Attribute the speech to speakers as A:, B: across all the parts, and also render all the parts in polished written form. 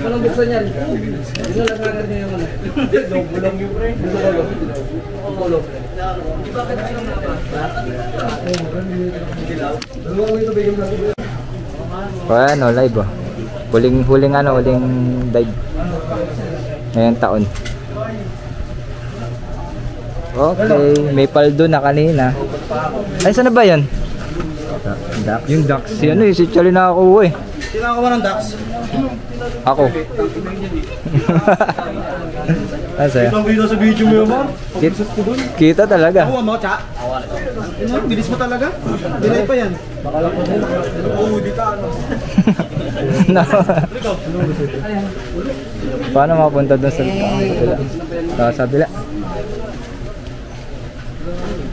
A: Walang buksan yan. Hindi na lang niya yung ano. Bulong yung pre. Bulong. Bakit sila
B: Oh, ano, live oh. Huling ano, huling dive ngayong taon. Okay, may paldo na kanina. Ay, saan na ba yun? Yung ducks. Si ano si Charlie nakakuha eh.
A: Sino nakakuha ng ducks?
B: Ako. Asa ya?
A: Kita sa video mo yun, man.
B: Kita talaga.
A: Nakuha mo, Cha? Bilis mo talaga? Bilay pa yan. Oo, di ka ano.
B: Paano mapunta doon sa kabila? Sa kabila.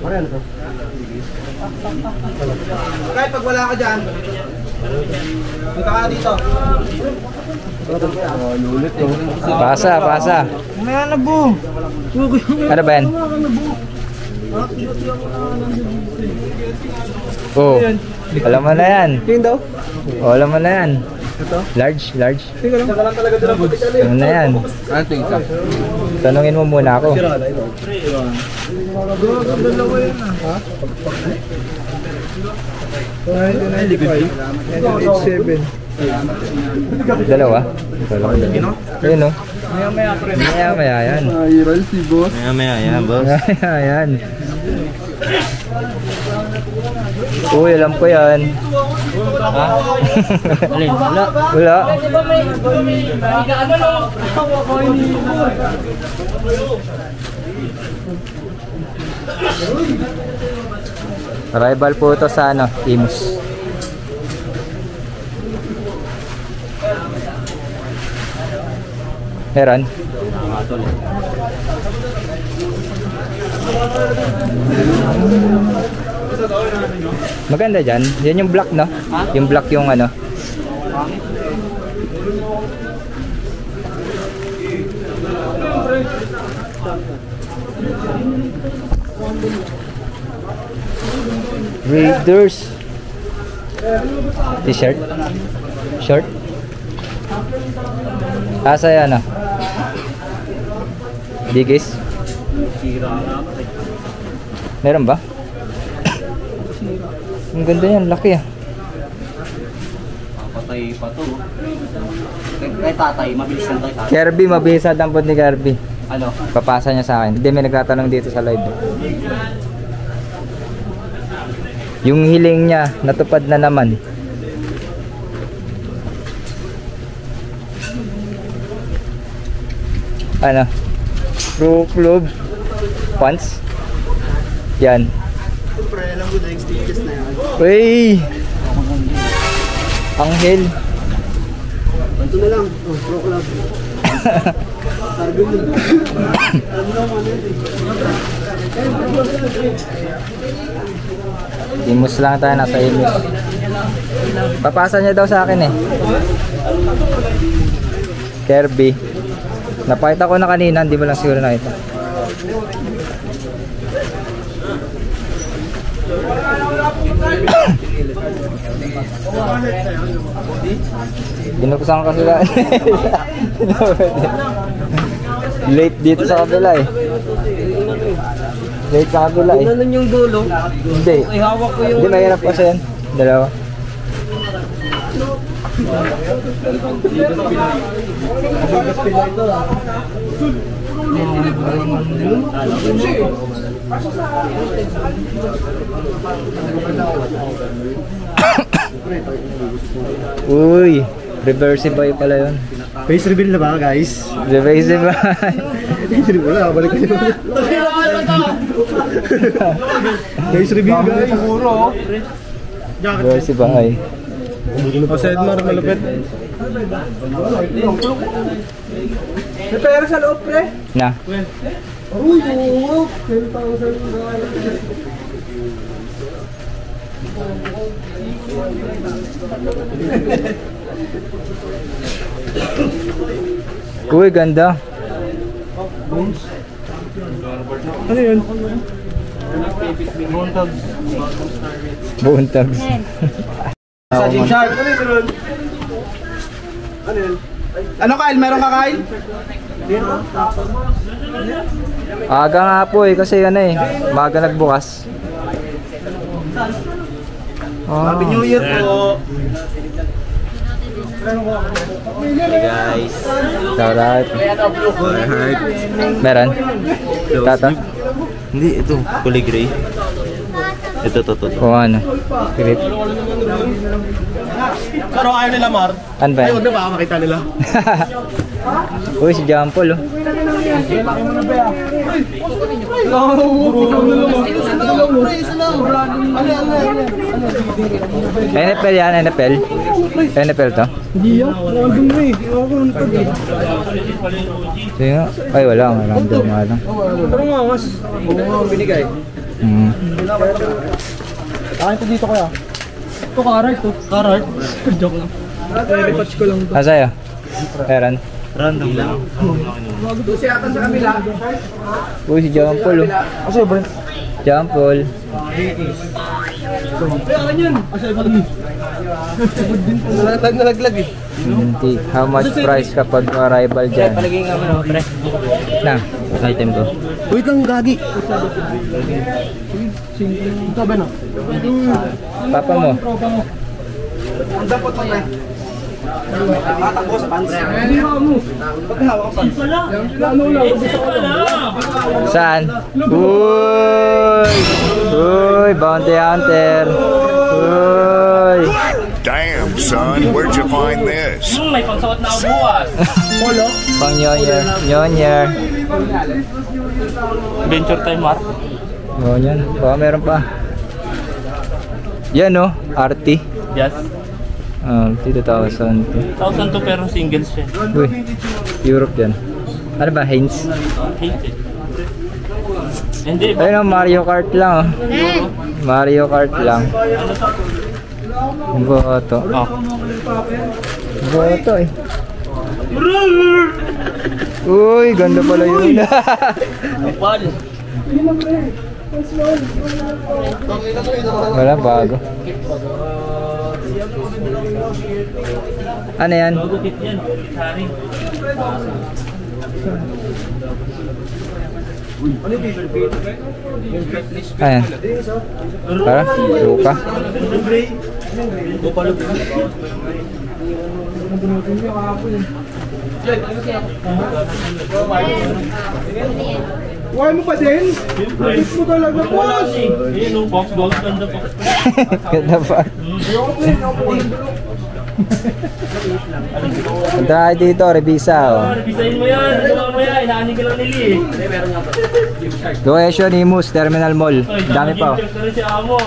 A: Ano to? Kahit pag wala ka dyan, punta ka dito. Lulit to.
B: Pasa.
A: Mamaya na po.
B: Ano ba yan? Oh, alam mo na yan.
A: Tingin daw?
B: Oh, alam mo na yan.
A: Ito?
B: Large.
A: Tingin lang talaga dito ng puti.
B: Alam na yan.
A: Ano tingin ka?
B: Tanungin mo muna ako.
A: Dalawa yun ah. Ha? 997.
B: Dalawa? Ayun oh.
A: Maya-maya pre.
B: Maya yan.
A: Viral si boss.
C: Maya yan, boss.
B: Maya yan. Uy, alam ko yan. Ha?
C: Wala.
B: Wala. Arrival po ito sa ano, Imus. Meron? Maganda dyan. Yan yung black, no? Yung black yung ano. Raiders T-shirt. Short. Asa yan ah? Bigis? Meron ba? Ang ganda yan, laki ah.
C: Patay pa to. Kay tatay, mabilis lang tayo tatay.
B: Kirby, mabisa dampot ni Kirby.
C: Ano?
B: Papasa niya sa akin. Hindi, may nagtatanong dito sa live. Yung hiling niya, natupad na naman. Ano? Pro Club Pants. Yan.
A: Pre, alam ko na yung stickers na yan.
B: Uy! Anghel.
A: Ito na lang. Oh, Pro Club. Targo mo. Alam mo naman yun.
B: Imus lang tayo, nasa Imus. Papasa niya daw sa akin eh. Kirby. Napakita ko na kanina, hindi mo lang siguro nakita. Binuksan ko sila. Late dito sa kabila eh. Late sa kabila eh.
A: Ano yung dulo?
B: Hindi.
A: Ay, hawak ko yung...
B: Hindi, mahirap kasi yan. Dalawa. Uy, reversible pala yun.
A: Face reveal na ba, guys?
B: Reversible.
A: Hindi wala, balik kayo. Face reveal, guys.
B: Reversible.
A: O, sa Edmar, malupit. May pera sa loob, pre.
B: Na.
A: Uy, oo. 10,000
B: Uy, ganda.
A: Ano yun?
B: Buntags.
A: Sa Gymshark. Ano yun? Ano yun? Ano Kyle? Meron ka Kyle?
B: Aga nga po eh, kasi ano eh, maga nagbukas.
A: Happy New Year po!
C: Hey guys.
B: Alright.
C: Alright.
B: Meron? Tata?
C: Hindi, ito. Kulay gray. Ito.
B: O ano? Grip.
A: Pero ayaw nila Mar.
B: Ano ba
A: Ay,
B: yan?
A: huwag na baka makita nila.
B: Uy, si John Paul oh. NFL yan, NFL. NFL to.
A: Hindi yan. Random na eh.
B: Sige nga. Ay wala, random nga lang.
A: Pero nga, mas. Binigay. Akin to dito kaya. Ito karart to. Karart? Joke lang. Repatch ko lang to.
B: Asaya? Meron?
C: Random lang.
B: Uy, si John Paul oh.
A: Asa ba?
B: John Paul.
A: Nalaglag eh.
B: How much price kapag arrival dyan?
C: Palagay nga mo, pre.
B: Na,
C: Item ko.
A: Wait lang, gagi. Ito ba no?
B: papa mo.
A: Ang dapat mo tayo. Matakbo sa pants. Hindi mo. Paghawak sa pants. Ano lang, gusto ko lang.
B: Saan? Uy! Uy, bounty hunter. Uy!
D: Damn, son, where'd you find this?
E: May pangsuot na ako bukas.
A: Polo?
B: Pang Nyonyer. Nyonyer.
E: Venture time, Mark.
B: Oh, yan. Baka meron pa. Yan oh, RT.
E: Yes.
B: 2,000.
E: 1,002 pero singles siya.
B: Uy, Europe yan. Ano ba, Heinz?
E: Hate it. Hindi.
B: Ayun oh, Mario Kart lang oh. Mario Kart lang. Boto.
E: Oh.
B: Boto eh. Uy, ganda pala yun.
E: Kapal.
B: Wala, bago. Ano yan?
E: Magupit yan. Sorry.
B: Ayan. Para, luka.
A: Huwag mo pa din? Gusto mo talaga, boss!
E: Ayun o, box. Ganda pa.
B: Ganda pa. Punta tayo dito, Revisa oh.
E: Revisayin mo yan. Ano mo yan? Inaanin ka lang nili eh.
B: Location Imus, Terminal Mall. Dami pa oh.
E: Check na rin si Amo.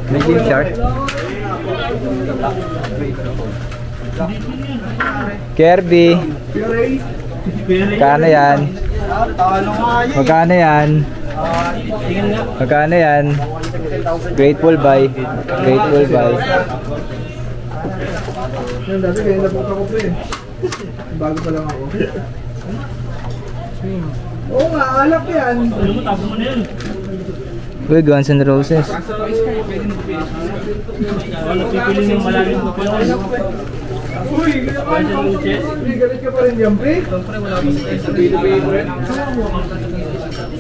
B: May Gymshark. Kirby. Magkano yan? Magkano yan? Magkano yan? Grateful buy. Grateful buy.
A: Yan, dati kaya napunta ko pre. Bago pa lang ako. Oo nga, alak yan.
E: Ano mo, tapo mo na yun.
B: Uy, Guns N' Roses.
E: Ano, pipili ng malalim mo pa yun.
A: Uy, galit ka pa rin yan, pre? Pre, wala pa sa Pilipino, pre.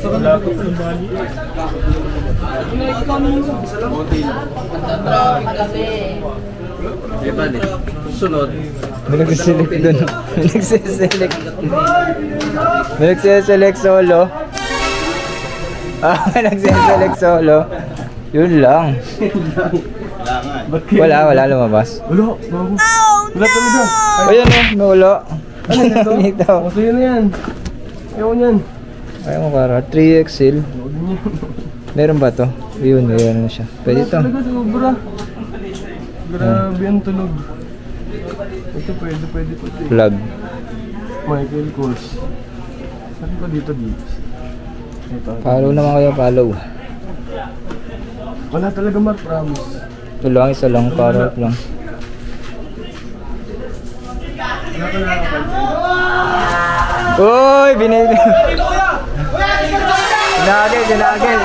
E: Wala ko sa bali.
C: Sunod.
B: May nagsiselect dun. May nagsiselect. May nagsiselect solo. May nagsiselect solo. Yun lang. Wala lumabas.
A: Wala, bago. Wala talaga.
B: Ayun oh, nulo.
A: Ano ito?
B: Ito.
A: Gusto yun na yan. Ayaw niyan.
B: Ayaw mo para. 3XL. Meron ba to? Yun, mayroon na siya. Pwede to.
A: Talaga, sobra. Grabe ang tunog. Ito pwede po ito.
B: Plug.
A: Michael Kors. Saan ko dito? Ito.
B: Follow naman kayo, follow.
A: Wala talaga Mark, promise.
B: Ito lang, isa lang, para lang. Uy, binili. Sinagis.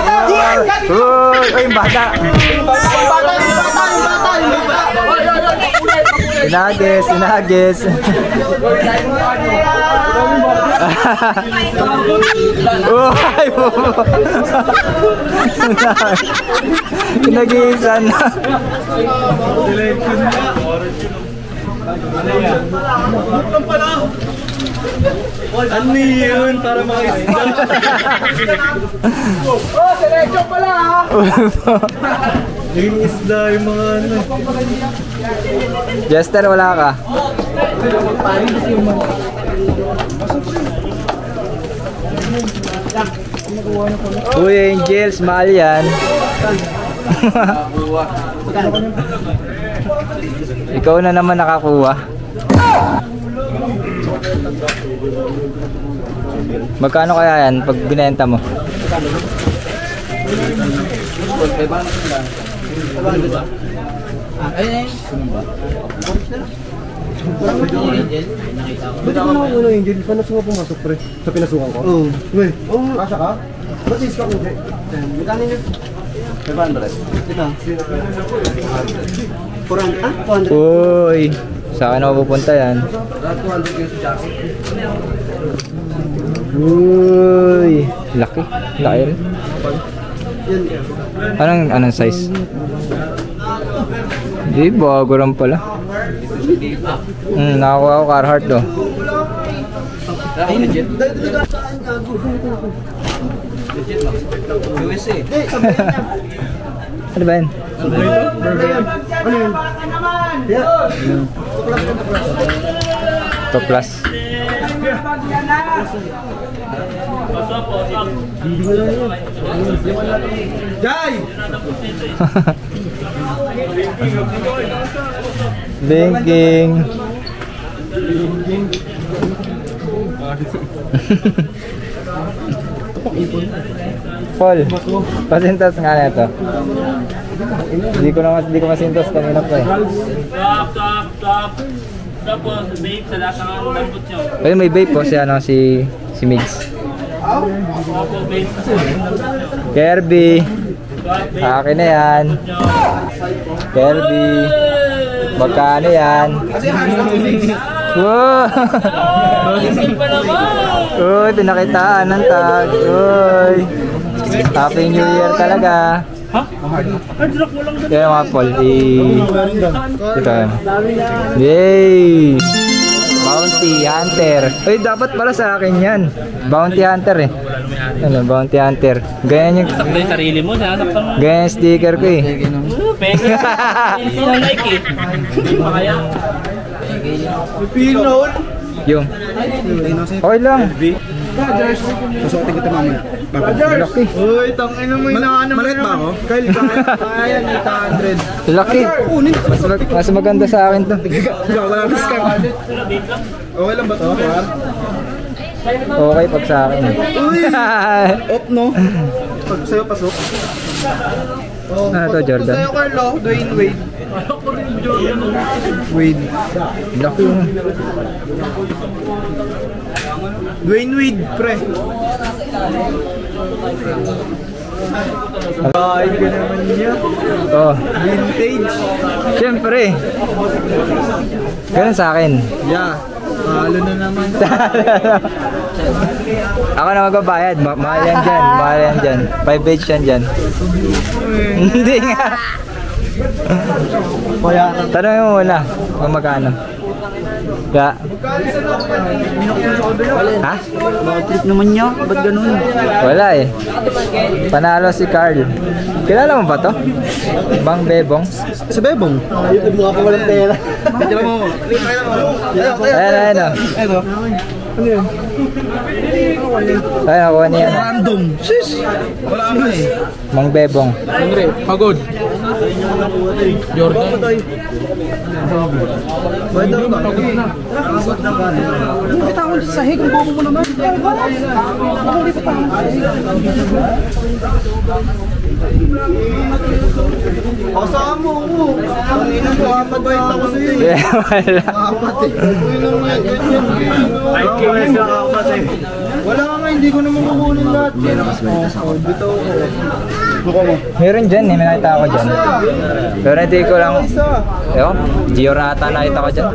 B: Uy, yung bata. Sinagis. Uy, pinagisan na.
A: Ano yun? Para mga isda. Oh, selection pala ha! Yung isda, yung mga ano.
B: Jester, wala ka? Uy, Angels, mahal yan. Ikaw na naman nakakuha. Magkano kaya yan pag binenta mo?
A: Ba't ako nakuha ng Angel? Paano nga pumasok pre? Sa pinasukan ko? Oo. Uy, kasha ka? Ba't is ka kundi? Magkano nyo? 500. Ito? 400?
B: Uy, saan ako pupunta yan?
A: 200 yung sa
B: Uy, laki rin. Anong size? Di, bago rin pala. Nakakuha ako Carhartt do.
C: USA.
B: Ano ba yan?
A: Ano yun?
B: Top plus.
A: Jai!
B: Banking. Paul, pasintas nga na ito. Hindi ko masintas kanina pa eh.
E: Stop. Tapos, vape sa lahat ng dampot nyo.
B: Ayun, may vape po si Migs.
E: Opo, vape sa dampot
B: Kirby. Akin na yan. Kirby. Magkano yan? Wow!
E: Isip pa naman!
B: Uy, pinakitaan ng tag. Uy! Happy New Year talaga.
E: Ha? Ay, drop mo lang doon.
B: Kaya mga Paul, ito. Yay! Bounty Hunter. Uy, dapat pala sa akin yan. Bounty Hunter eh. Ano, Bounty Hunter. Ganyan yung...
E: Sakto yung sarili mo, sinasaktan mo.
B: Ganyan yung sticker ko eh.
E: Peke. Hindi na like eh. Hindi pa kaya.
A: Pino!
B: Yung. Okay lang.
A: Pasuotin kita mamaya.
B: Laki.
A: Uy, tangin mo yung ano. Malit ba ako? Kyle, kaya 800.
B: Laki. Mas maganda sa akin to.
A: Wala na scam. Okay lang ba ito?
B: Okay pag sa akin eh.
A: Uy! Off no? Pag sa'yo pasok.
B: Ano to, Jordan?
A: Sa'yo Carlo, Dwayne Wade. Wade.
B: Laki yun.
A: Dwayne Wade, pre. Ay, ka naman niya.
B: Oh,
A: Vintage.
B: siyempre. Ganun sa akin.
A: Yeah. Halo na naman.
B: Ako na magbabayad. Mahal yan dyan. 5 yan dyan. Hindi nga. Tanongin mo muna kung magkano. Ha?
C: Bakit trip naman niya? Ba't ganun?
B: Wala eh. Panalo si Carl. Kilala mo ba to? Bang Bebong?
A: Sa Bebong. Yung mga kawalang pera. Tira mo.
B: Ayan o.
A: Ito. Ano yun?
B: Ayan, nakuha niya.
A: Random. Sis! Wala ka eh.
B: Mang Bebong.
A: Siyempre, pagod. Jordan. Ba't daw ba? Kita ko sa sahig. Ang bobo mo naman. Ako ulit pa tayo. Kasama mo ako. Ang ina mo, apat ako sa'yo.
B: Yeah, wala.
A: Apat eh. Uy naman yan.
E: Ay, kaya sa
A: Wala nga, hindi ko naman kukunin lahat. Dito ako.
B: Meron dyan eh, may nakita ako dyan. Pero hindi ko lang... Ewan, Gio na ata nakita ko dyan.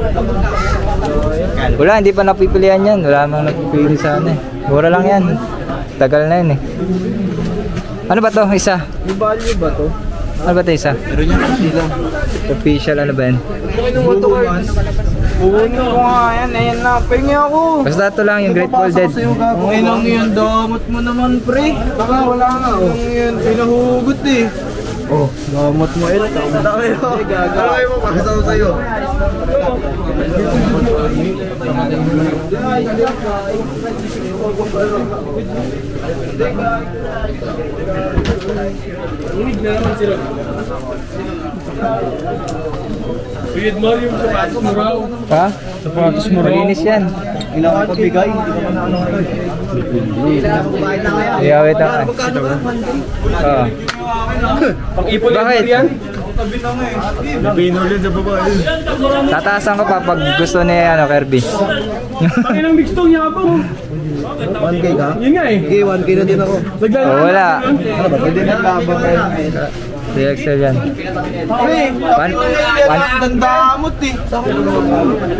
B: Wala, hindi pa napipilihan yan. Wala namang napipili sana eh. Mura lang yan. Tagal na yun eh. Ano ba to? Isa?
A: May value ba to?
B: Ano ba to isa?
A: Meron yan kasi lang.
B: Official ano ba yan?
A: Kukunin ko nga yan, ayan na. Pahingi ako.
B: Basta ito lang yung Grateful Dead.
A: Okay lang yun, damot mo naman pre. Baka wala nga. Okay yun, pinahugot eh. Oh, damot mo eh. Dami mo. Dami mo, pakasama sa'yo.
E: Bigit mo yung sapatos mo raw.
B: Ha? Sapatos mo malinis yan.
A: Kailangan ko bigay.
B: Yeah, wait lang. Oo.
E: Pang-ipon
B: Bakit?
E: yan.
A: Pinulin sa babae.
B: Tataasan ko pa pag gusto ni ano, Kirby.
E: Ang inang mix to niya pa.
A: 1K ka?
E: Yun nga eh.
A: Okay, 1K na din ako.
B: Oh, wala.
A: Ano ba? Pwede na tabang kayo.
B: 3XL yan.
A: Pre, ang damot eh.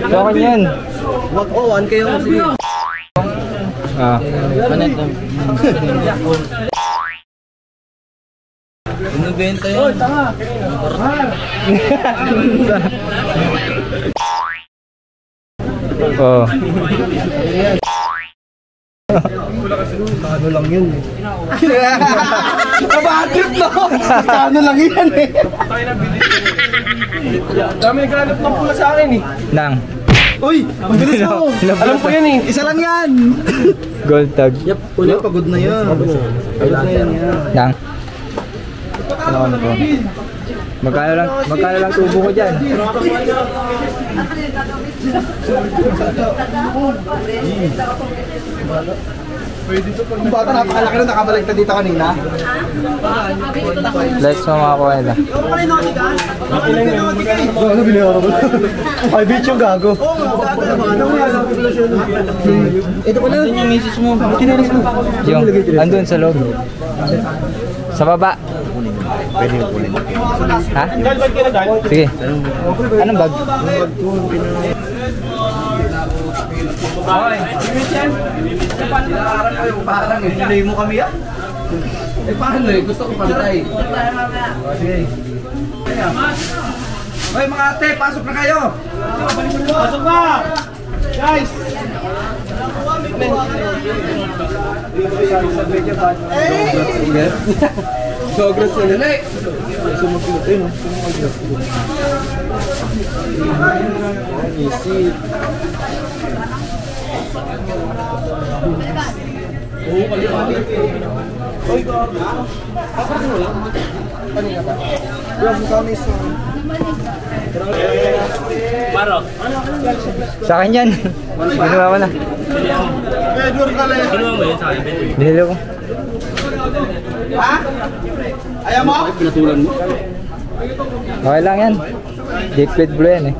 B: Token yan.
A: Oh, 1K ako sige.
B: Ah.
A: Binibenta yun. Oh, tanga.
B: Oh.
A: Kano lang yun eh. Kabadit no? Kano lang yan eh.
E: Dami naghanap ng pula sa akin eh.
B: Nang.
A: Uy, ang bilis mo.
E: Alam ko yan eh.
A: Isa lang yan.
B: Gold tag.
A: Yep, pagod na yan. Pagod na yan.
B: Nang. Magkano lang tubo ko dyan?
A: Yung bata napakalaki na nakabalik na dito kanina.
B: Let's mamakuha nila.
A: Ano biniyara ko? Ay, bitch yung gago. Ito pala yung misis mo. Kinalis mo.
B: Yung, andun sa loob. Sa baba.
A: Pwede yung kulin.
B: Ha? Sige. Anong bag?
A: Parang eh, hinay mo kami yan. Eh paano eh, gusto ko pantay. Sige. Hoy mga ate, pasok na kayo. Pasok na! Guys! Congrats sa nila eh. Easy.
B: Sa akin yan. Ginawa ko na. Binili ko.
A: Ha? Ayaw mo? Pinatulan mo?
B: Okay lang yan. Deep red blue yan eh.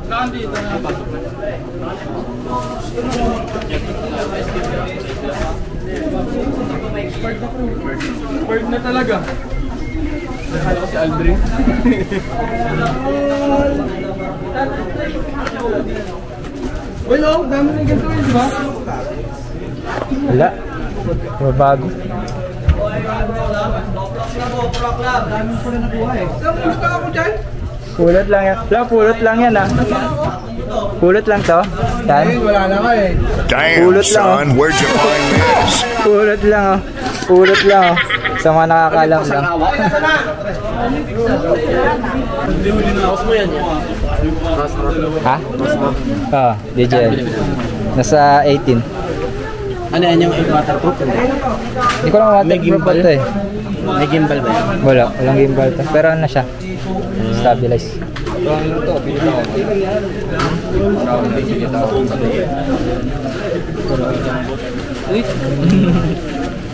E: Bird na talaga. Nakala ko si Aldrin. Well, oh, dami na ganito yun, di ba?
B: Wala. Mabago. Pulot lang yan. Pulot lang yan ah. Pulot lang to. Yan.
A: Wala na ka eh.
D: Damn,
B: Pulot lang,
D: son, where'd you find this?
B: Pulot lang oh. Pulot lang oh. Sa mga nakakalam lang. Ha? Oo, DJL. Nasa 18.
C: Ano yan yung waterproof?
B: Hindi ko lang waterproof pa ito eh.
C: May gimbal ba yan?
B: Wala, walang gimbal to. Pero ano na siya? Stabilize.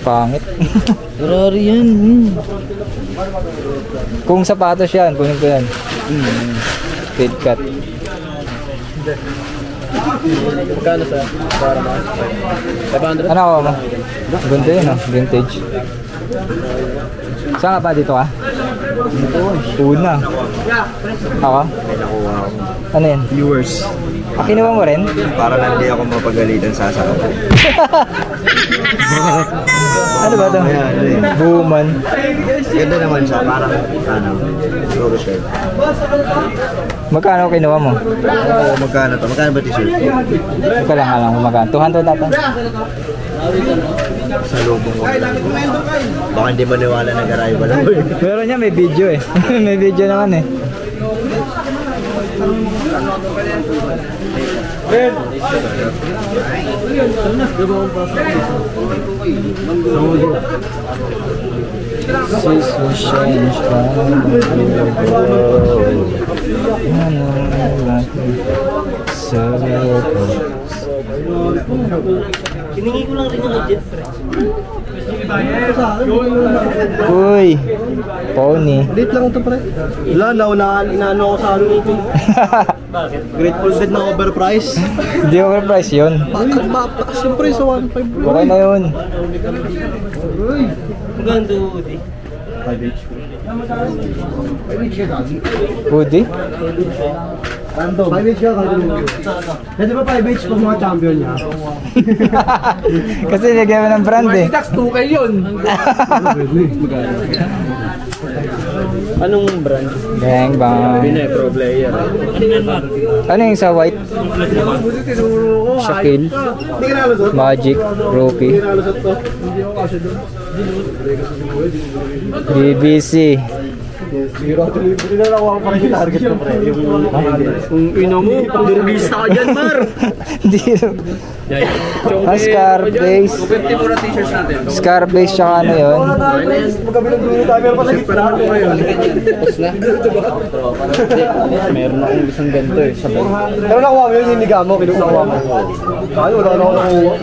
B: Pangit.
C: Ferrari yan.
B: Kung sapatos yan, kunin ko yan. Kid cut.
E: Magkano sa? Para mo? 500?
B: Ano ako mo? Ganda yun, no? Vintage. Saan ka pa dito ka? Una. Ako?
A: May nakuha ako.
B: Ano yan?
A: Viewers.
B: Kinuha mo rin?
A: Para lang di ako mapagalitan sa asawa.
B: Ano ba ito? Buman.
A: Ganda naman siya. Parang, Roro shirt.
B: Magkano kinuha mo?
A: Oo, magkano to? Magkano ba t-shirt?
B: Ito lang alam kung magkano. 200 natin.
A: Sa lubong ko. Baka hindi maniwala na garay ba lang.
B: Pero niya may video eh. May video naman eh. Sis will change
C: Hiningi ko lang rin yung legit, pre.
B: Uy, pony.
A: Late lang ito, pre. Wala, inaano ako sa ano ito. Grateful Dead na overpriced.
B: Hindi overprice yun.
A: Siyempre sa 1.5.
B: Okay na yun.
C: Maganda, Udi.
B: Hoodie?
A: 5H ka, di ba 5H pag mga champion niya?
B: Kasi nilagyan mo ng brand eh.
E: Tax 2K yun. Anong brand?
B: Bang bang.
E: Pro player.
B: Ano yung sa white? Shaquille,
A: Hindi ka nalusot?
B: Magic, Rookie,
A: Nalusot to.
B: BBC.
A: Hindi na nakuha ko pa rin yung target ko, pre.
E: Kung ino mo, pang-dervista ka dyan, Mar.
B: Hindi. Scarface.
E: 250 muna t-shirts natin.
B: Scarface tsaka ano yun?
A: Magkabilang-bilang tayo, meron pa sa gitna.
E: Tapos na. Meron akong isang ganito eh. Sabay.
A: Pero nakuha mo yun, hindi ka mo, kinukuha mo. Ay, wala na ako nakuha.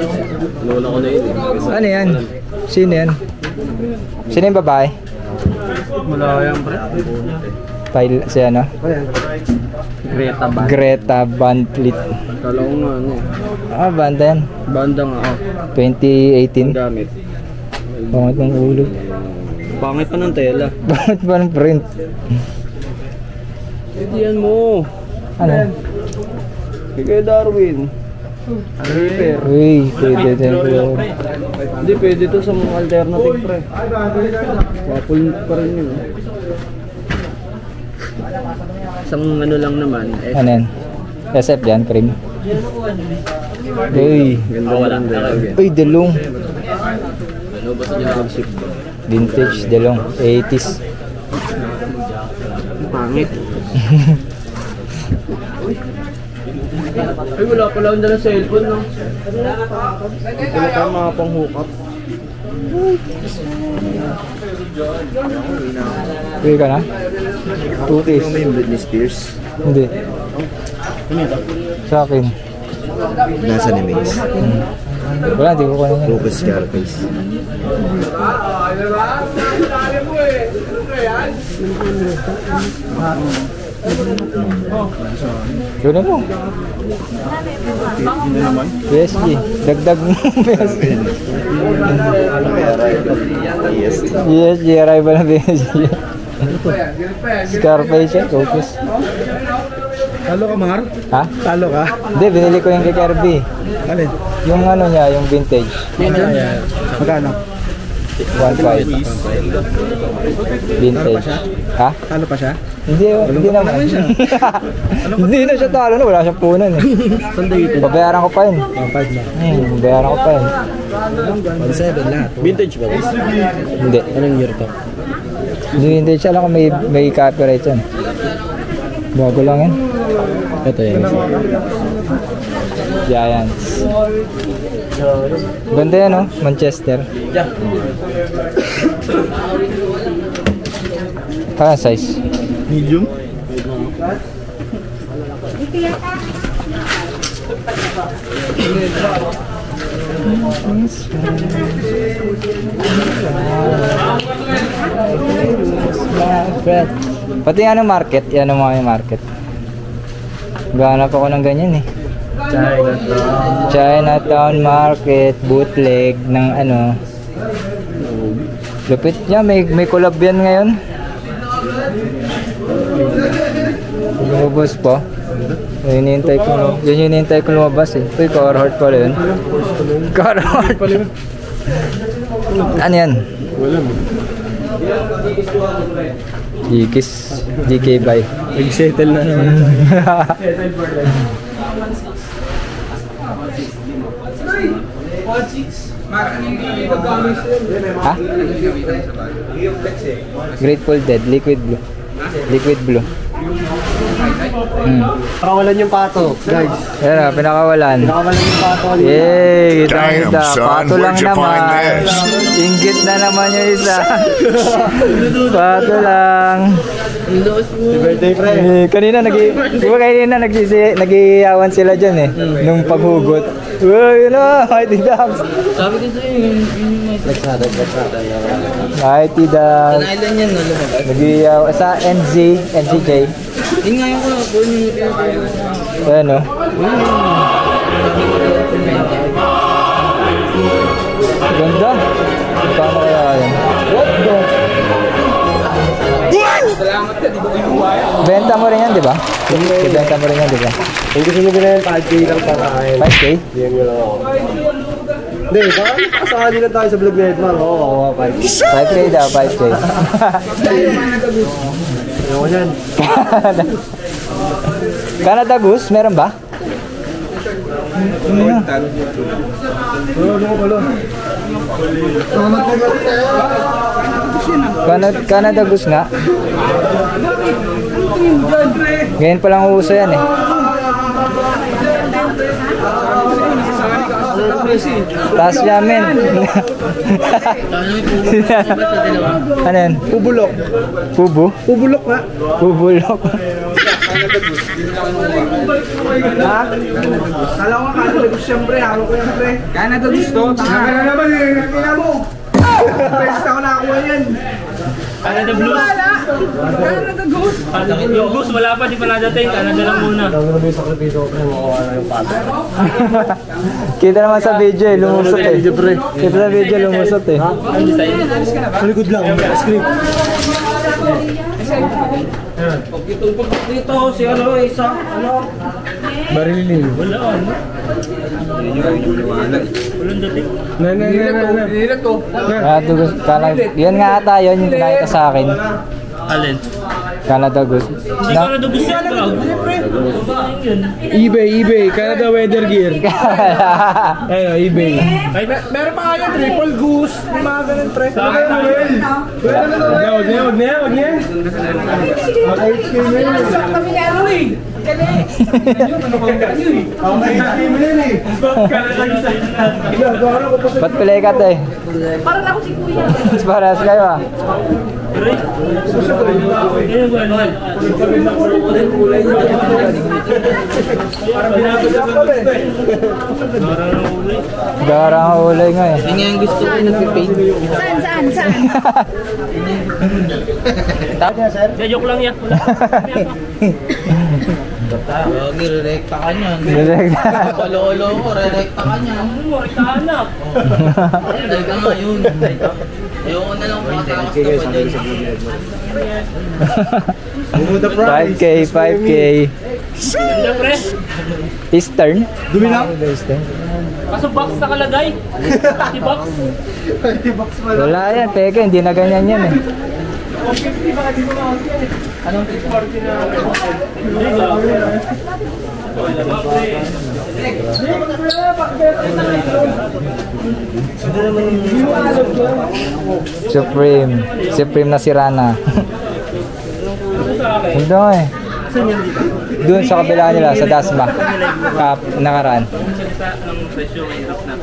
E: Lola ko na yun eh.
B: Ano yan? Sino yan? Sino yung babae?
E: Wala yan, pre.
B: Si ano?
E: Greta Band.
B: Greta Van Fleet.
E: Kala ko nga ano eh.
B: Banda yan.
E: Banda nga ako.
B: 2018.
E: Gamit.
B: Pangit ng ulo.
E: Pangit pa ng tela.
B: Bakit ba ng print?
E: Diyan mo.
B: Ano?
E: Kay Darwin. Repair.
B: Uy, pwede din po.
E: Hindi, pwede to sa mga alternative, pre. Wapol pa rin yun. Isang ano lang naman. Eh,
B: Ano yan? SF yan, cream. Uy.
E: ganda wala.
B: Uy, dalong.
E: Ano ba sa niya mag-ship?
B: Vintage, dalong. 80s.
E: Pangit. Ay, wala pala akong dalang cellphone, no? Wala pa mga pang-hook up.
B: Uy ka na? 2Ks.
A: May Britney Spears.
B: Hindi. Sa akin.
A: Nasa ni Mace.
B: Wala, hindi ko kunin yan.
A: Lucas Scarface.
B: Gano'n mo. PSG. Dagdag mo PSG. PSG, arrival ng PSG. Scarface yan, focus.
A: Talo ka, Mar?
B: Ha?
A: Talo ka?
B: Hindi, binili ko yung kay Kirby.
A: Alin?
B: Yung ano niya, yung vintage.
A: Magkano?
B: 1.5. Vintage. Ha?
A: Talo pa siya?
B: Hindi naman. Hindi na siya talo na, wala siyang punan eh. Babayaran ko pa yun.
A: 1.5 na.
B: Babayaran ko pa yun.
A: 1.7 lahat.
E: Vintage ba this?
B: Hindi.
E: Anong year to?
B: Hindi vintage, alam ko may copyright yan. Bago lang yan.
E: Ito yan.
B: Giants. Ganda yan, no? Manchester. Kaya size?
A: Medium?
B: Pati ano market, yan ang mga market. Gahanap ako ng ganyan eh. Chinatown Market, bootleg ng ano. Lupit niya, may collab yan ngayon. Lumabas pa. Yun yung hinihintay ko lumabas eh. Uy, Carhartt pala yun. Carhartt. Ano yan?
E: Wala mo.
B: Dikis. DK by.
E: Nag-settle na naman.
B: Ha? Grateful Dead, liquid blue. Liquid blue.
E: Pakawalan yung pato, guys.
B: Yan na, pinakawalan.
E: Pakawalan yung pato.
B: Yay!
D: Damn,
B: Kita-kita.
D: son,
B: Pato lang
D: where'd you find
B: naman.
D: this?
B: Inggit na naman yung isa. Pato lang.
E: Birthday, pre.
B: Kanina nag-iyawan sila dyan eh. Nung paghugot. Uy, yun na! Mighty Ducks!
C: Sabi ko sa'yo, yun yung nagsada.
B: Mighty Ducks!
C: Island yan, no? Lumabas.
B: Nag-iyawan sa NCJ.
C: Yun nga yung doon yung
B: Ayan o. Ganda. Paano kaya yan? Benta mo rin yan, di ba? Benta mo rin yan, di ba?
E: Yung gusto nyo ganyan, 5K lang pakain.
B: 5K?
E: Diyan nyo lang ako. Hindi, baka nakasakali lang tayo sa vlog na Edmar. Oo, 5K.
B: 5K daw, 5K.
E: Ano yan?
B: Canada Goose, meron ba? Canada Goose nga. Ngayon pa lang uso yan eh. Taas namin. Ano yan?
E: Pubulok.
B: Pubu?
E: Pubulok nga.
B: Pubulok.
A: Ha? Kala ko nga Canada Goose siyempre, hawak ko yan pre. Canada Goose to, tanga na naman eh, kaya mo. Best ako nakakuha yan.
F: Canada Blues.
A: Canada Goose.
F: Yung Blues wala pa, di pa nadating. Canada lang muna.
E: Alam mo na yung sakripisyo ko kaya makuha na yung pato.
B: Kita naman sa video eh, lumusot eh. Kita sa video, lumusot eh.
E: Sa likod lang, script.
C: itong pagkat dito, si ano, isa, ano?
E: Barilin.
F: Wala ano. Walang dating.
B: Yan nga ata, yun yung pinakita sa akin.
F: Alin?
B: Canada Goose.
F: Hindi ka na dubos yan ba?
E: eBay, Canada Weather Gear. Ayun, eBay.
A: Meron pa kaya triple goose. May mga ganun pre.
E: Wag niya.
A: Kami ni ano eh.
B: Ba't pilikat eh?
A: Parang ako si Kuya.
B: Parehas kayo ah. Garang ulay nga eh.
C: Yun nga yung gusto ko, nag-paint.
A: Saan?
F: Joke lang yan.
C: Nirekta ka niya.
B: Direct.
C: Palo-olo ko, rerekta ka niya.
F: Anak.
C: Dahil ka nga yun. Ayoko na lang makatakas na pa dyan.
B: 5K, 5K.
F: Ganda pre.
B: Eastern?
E: Dumi na?
B: Eastern.
F: Kaso box nakalagay. Pati box.
B: Wala yan, peke, hindi na ganyan yan eh. Supreme na si Rana. Hindi eh. Doon sa kabila nila, sa Dasma. Nakaraan.
F: Ang presyo may drop na.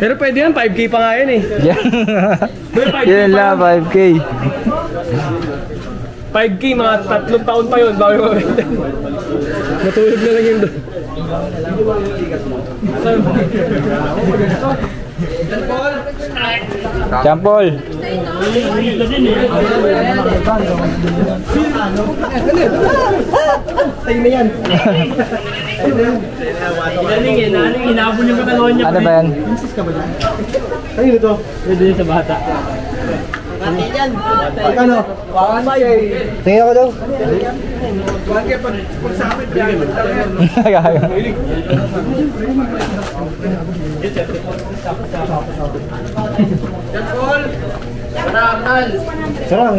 E: Pero pwede yan, 5K pa nga yan eh.
B: Yan lang, 5K.
E: 5K, mga 3 taon pa yun bago mabenta. Matulog na lang yun doon.
B: Champol.
A: Tayo na yan.
F: Hinabol yung katawan niya.
B: Ano ba yan?
A: Tayo nito.
F: Pwede yun sa bata.
A: Ano?
B: Tingin ako daw.
A: Sarang.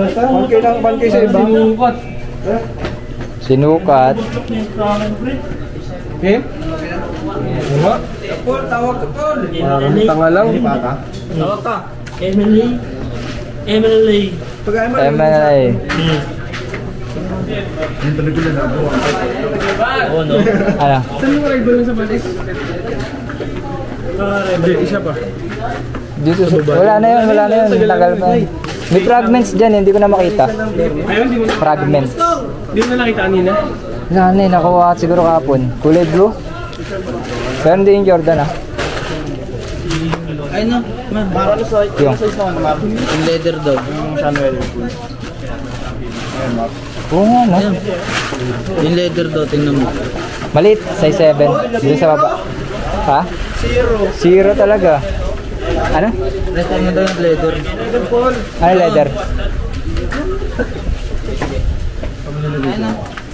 A: Pankay sa iba.
B: Sinukat.
A: Okay? Ano? Parang tanga lang.
F: Tawag ka. Emily.
B: MLA.
F: Oo, no?
B: Ano?
A: Saan yung rival sa balik? Hindi, isa pa.
B: Dito sa... Wala na yun. Tagal pa. May fragments dyan, hindi ko na makita.
A: Ayun, di mo na.
B: Fragments.
A: Di mo na nakita kanina.
B: Wala na yun, nakuha siguro kahapon. Kulay blue. Pero hindi yung Jordan ah.
C: Ay no, man.
A: Para sa
B: Yung.
C: Yung leather daw.
A: Yung Samuel.
B: Oo nga no.
C: Yung leather daw, tingnan mo.
B: Maliit, size 7. Dito sa baba. Ha? Zero talaga. Ano?
C: Rest mo daw yung leather.
B: Ano leather?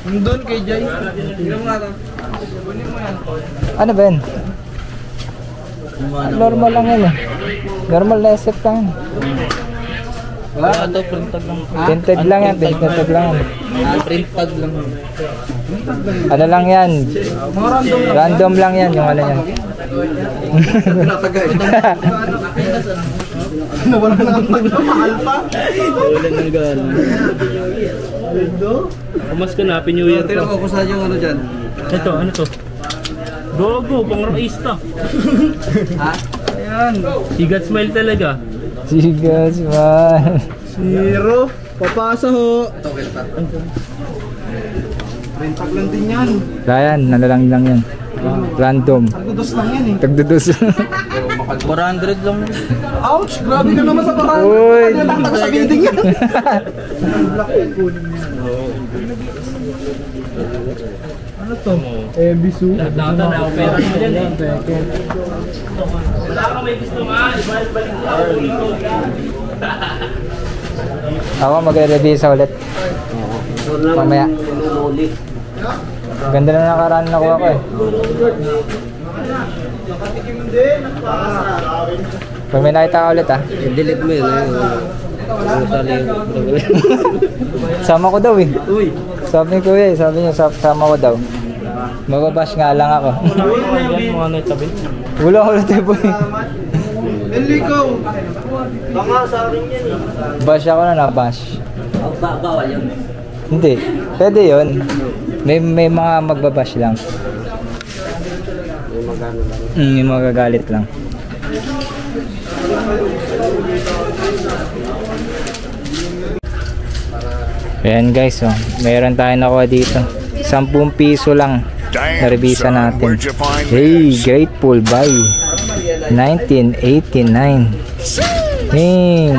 A: Doon kay Jay. Tingnan mo nga ito.
B: Ano ba yun? Normal lang yan eh. Normal na SF lang.
C: Wala daw, print tag lang.
B: Tinted lang yan, tinted lang yan.
C: Print tag lang.
B: Ano lang yan? Random lang yan, yung ano yan.
A: Nawala na ang mahal pa.
C: Wala nang gano'n.
F: Kumas ka na, Happy New Year
A: Tingnan
F: to.
A: ko kung saan yung ano dyan.
F: Ito, ano to? Gogo, pang raista.
A: Ayan.
F: Sigat smile talaga.
B: Sigas man.
A: Zero. Papasa ho. Rentag lang din yan.
B: Ryan, nalalang lang yan. Random.
A: Tagdudos lang yan eh.
B: Tagdudos.
C: 400 lang.
A: Ouch! Grabe ka naman sa parang.
B: Uy!
A: Nataktak sa building yan. Ano to? Bisu.
F: Nagdata na ako pera mo dyan eh. Wala ka may gusto man.
B: Ako magre-revisa ulit. Mamaya. Ganda na nakaraan na kuha ko eh. Pag may nakita ka ulit ah.
C: Delete mo yun.
B: Sama ko daw eh. Sabi ko eh, sabi niya sama ko daw. Mababash nga lang ako.
F: Mga nagtabi.
B: Wala ko na tipo eh.
A: Enrico! Baka sa rin yan eh.
B: Bash ako na bash.
C: Bawal yun.
B: Hindi, pwede yun. May mga magbabash lang. May magagalit lang. Ayan guys, oh. Meron tayo nakuha dito. 10 piso lang. Narevisa natin.
D: Where'd you find
B: Hey,
D: this?
B: Grateful by 1989. Hey.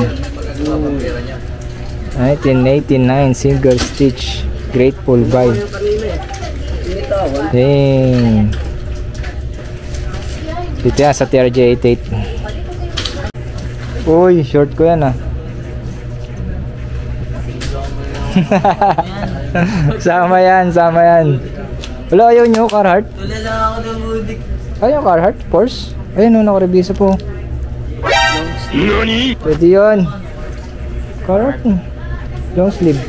B: 1989 single stitch Grateful by. Hey. Dito yan sa TRJ88. Uy, short ko yan ah. Sama yan, sama yan. Wala, ayaw nyo, Carhartt?
C: Wala lang ako ng mudik.
B: Ayaw, Carhartt? Porsche? Ayun, nakarevisa po. Pwede yun. Carhartt. Long sleeve.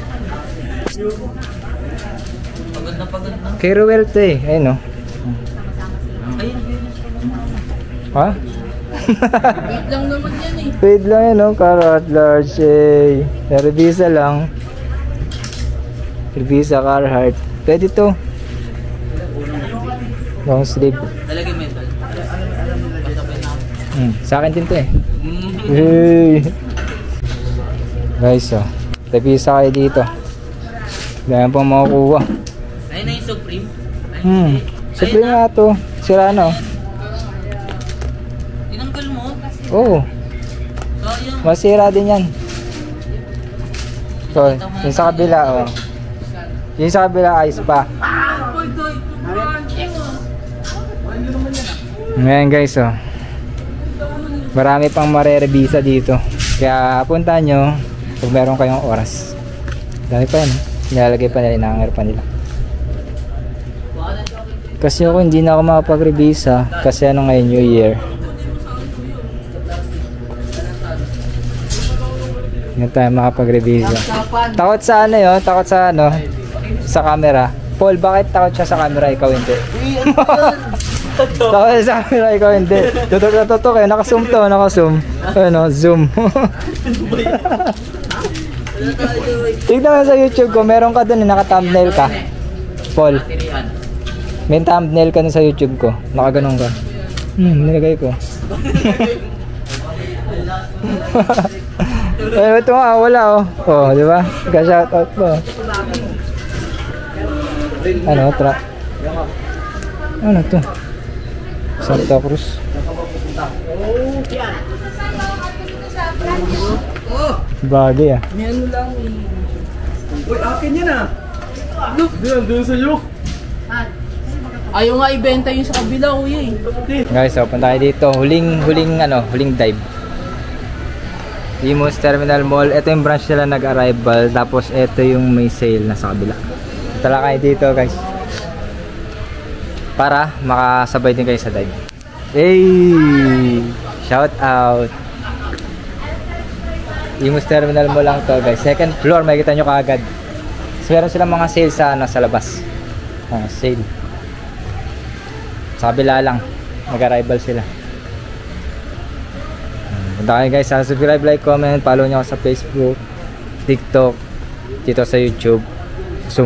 C: Pagod na pagod na.
B: Kay Ruel to eh. Ayun o. Ha?
C: Wait lang naman yan eh.
B: Wait lang yun o. Carhartt large eh. Narevisa lang. Revisa Carhartt. Pwede to. Long sleeve.
C: Talagay metal.
B: Sa akin din to eh. Hey. Guys, oh. Revisa kayo dito. Dahil pang makukuha.
C: Ayun na yung Supreme. Ayun.
B: Supreme nga to. Sira na oh.
C: Tinanggal mo?
B: Oo. Masira din yan. So, yung sa kabila, oh. Yung sa kabila, ayos pa. Ngayon guys, oh. Marami pang marerebisa dito. Kaya puntahan nyo kung meron kayong oras. Dami pa yan, nilalagay pa nila, inaangar pa nila. Kasi ako hindi na ako makapag-revisa kasi ano ngayon, New Year. Hindi tayo makapag-revisa. Takot sa ano yun? Takot sa ano? Sa camera. Paul, bakit takot siya sa camera? Ikaw hindi. Takot sa camera, ikaw hindi. Tutok eh. Naka-zoom to, naka-zoom. Ano, zoom. Tignan mo sa YouTube ko, meron ka dun, naka-thumbnail ka. Paul. May thumbnail ka na sa YouTube ko. Nakaganon ka. Nilagay ko. Eh, ito nga, wala oh. Oh, di ba? Nagka-shoutout po. Ano, ano to? Santa Cruz. Bagay ah.
A: Uy, akin yan ah. Doon sa iyo.
C: Ayaw nga ibenta yung sa kabila, kuya eh.
B: Guys, so punta tayo dito. Huling dive. Imus Terminal Mall. Ito yung branch nila nag-arrival. Tapos ito yung may sale na sa kabila. Tala kayo dito guys. Para makasabay din kayo sa dive. Hey! Shout out! Imus Terminal Mall lang to guys. Second floor, makikita nyo kaagad. So, meron silang mga sale sa labas. Sale. Sa kabila lang. Nag-arrival sila. Punta kayo guys. Subscribe, like, comment. Follow nyo ako sa Facebook, TikTok, dito sa YouTube. So